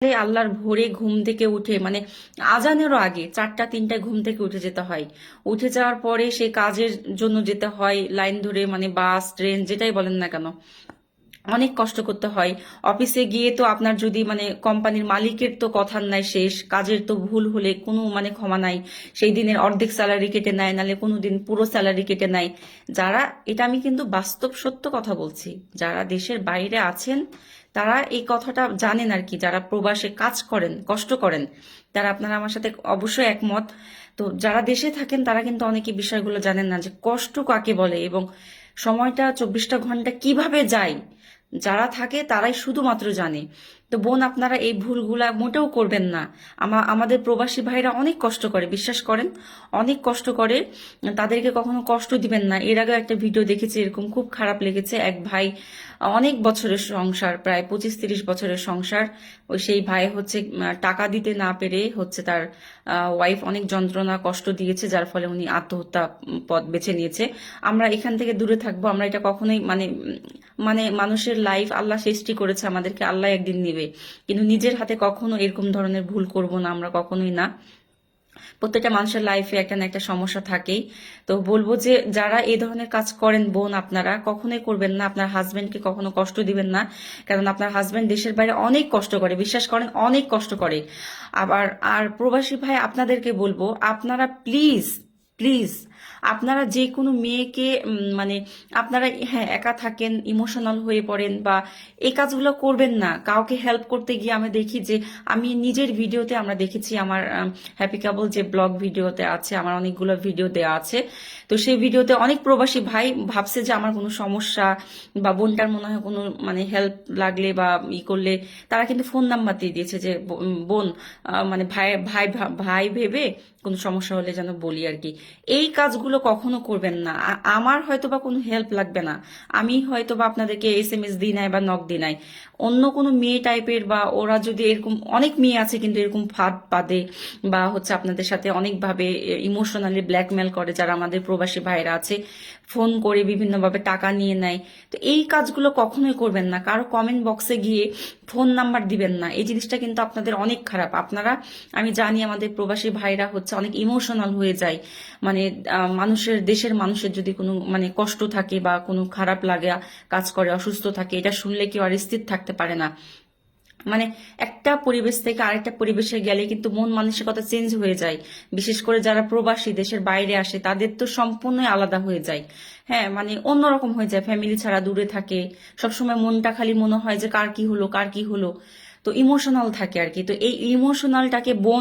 আল্লাহর ভোরে ঘুম থেকে উঠে মানে আজানেরও আগে 4টা 3টায় ঘুম থেকে উঠে যেতে হয়। উঠে যাওয়ার পরে সে কাজের জন্য যেতে হয় লাইন ধরে, মানে বাস ট্রেন যেটাই বলেন না কেন, অনেক কষ্ট করতে হয়। অফিসে গিয়ে তো আপনার যদি মানে কোম্পানির মালিকের তো কথার নাই শেষ, কাজের তো ভুল হলে কোনো মানে ক্ষমা নাই। সেই দিনের অর্ধেক স্যালারি কেটে নেয়, নাহলে কোনো দিন পুরো স্যালারি কেটে নেয়। যারা, এটা আমি কিন্তু বাস্তব সত্য কথা বলছি, যারা দেশের বাইরে আছেন তারা এই কথাটা জানেন আর কি, যারা প্রবাসে কাজ করেন কষ্ট করেন তারা, আপনারা আমার সাথে অবশ্যই একমত। তো যারা দেশে থাকেন তারা কিন্তু অনেকে বিষয়গুলো জানেন না যে কষ্ট কাকে বলে এবং সময়টা 24টা ঘন্টা কিভাবে যায়। যারা থাকে তারাই শুধুমাত্র জানে। তো বোন, আপনারা এই ভুলগুলা মোটেও করবেন না। আমাদের প্রবাসী ভাইরা অনেক কষ্ট করে, বিশ্বাস করেন, অনেক কষ্ট করে। তাদেরকে কখনো কষ্ট দিবেন না। এর আগে একটা ভিডিও দেখেছি এরকম, খুব খারাপ লেগেছে। এক ভাই, অনেক বছরের সংসার, প্রায় 25-30 বছরের সংসার, ওই সেই ভাই হচ্ছে টাকা দিতে না পেরে হচ্ছে তার ওয়াইফ অনেক যন্ত্রণা কষ্ট দিয়েছে, যার ফলে উনি আত্মহত্যা পথ বেছে নিয়েছে। আমরা এখান থেকে দূরে থাকবো, আমরা এটা কখনোই মানে মানে মানুষের লাইফ আল্লাহ সৃষ্টি করেছে আমাদেরকে, আল্লাহ একদিন নিবে, কিন্তু নিজের হাতে কখনো এরকম ধরনের ভুল করব না আমরা, কখনোই না। প্রত্যেকটা মানুষের লাইফে একটা না একটা সমস্যা থাকেই। তো বলবো যে যারা এই ধরনের কাজ করেন বোন, আপনারা কখনোই করবেন না। আপনার হাজবেন্ডকে কখনো কষ্ট দিবেন না, কারণ আপনার হাজবেন্ড দেশের বাইরে অনেক কষ্ট করে, বিশ্বাস করেন অনেক কষ্ট করে। আবার আর প্রবাসী ভাই আপনাদেরকে বলবো, আপনারা প্লিজ প্লিজ আপনারা যে কোনো মেয়েকে মানে আপনারা, হ্যাঁ, একা থাকেন, ইমোশনাল হয়ে পড়েন বা এই কাজগুলো করবেন না। কাউকে হেল্প করতে গিয়ে আমি দেখি যে, আমি নিজের ভিডিওতে আমরা দেখেছি, আমার হ্যাপি কাপল যে ব্লগ ভিডিওতে আছে, আমার অনেকগুলো ভিডিও দেওয়া আছে। তো সেই ভিডিওতে অনেক প্রবাসী ভাই ভাবছে যে আমার কোনো সমস্যা বা বোনটার মনে হয় কোনো মানে হেল্প লাগলে বা ই করলে তারা কিন্তু ফোন নাম্বার দিয়ে দিয়েছে যে বোন মানে ভাই ভাই ভাই ভেবে কোনো সমস্যা হলে যেন বলি আর কি। এই কাজগুলো কখনো করবেন না। আমার হয়তো বা কোনো হেল্প লাগবে না, আমি হয়তো বা আপনাদেরকে SMS দিই নাই বা নক দিই নাই, অন্য কোনো মেয়ে টাইপের বা ওরা যদি এরকম, অনেক মেয়ে আছে কিন্তু এরকম ফাঁদ পাদে বা হচ্ছে আপনাদের সাথে অনেকভাবে ইমোশনালি ব্ল্যাকমেল করে, যারা আমাদের প্রবাসী ভাইরা আছে, ফোন করে বিভিন্নভাবে টাকা নিয়ে নেয়। তো এই কাজগুলো কখনোই করবেন না। কারো কমেন্ট বক্সে গিয়ে ফোন নাম্বার দিবেন না, এই জিনিসটা কিন্তু আপনাদের অনেক খারাপ। আপনারা, আমি জানি আমাদের প্রবাসী ভাইরা হচ্ছে অনেক ইমোশনাল হয়ে যায়, মানে মানুষের, দেশের মানুষের যদি কোনো মানে কষ্ট থাকে বা কোনো খারাপ লাগে কাজ করে, অসুস্থ থাকে, এটা শুনলে কেউ আর স্থির থাকতে পারে না। মানে একটা পরিবেশ থেকে আরেকটা পরিবেশে গেলে কিন্তু মন মানসিকতা চেঞ্জ হয়ে যায়। বিশেষ করে যারা প্রবাসী দেশের বাইরে আসে তাদের তো সম্পূর্ণই আলাদা হয়ে যায়। হ্যাঁ, মানে অন্যরকম হয়ে যায়, ফ্যামিলি ছাড়া দূরে থাকে, সবসময় মনটা খালি মনে হয় যে কার কি হলো কার কি হলো, তো ইমোশনাল থাকে আর কি। তো এই ইমোশনালটাকে বোন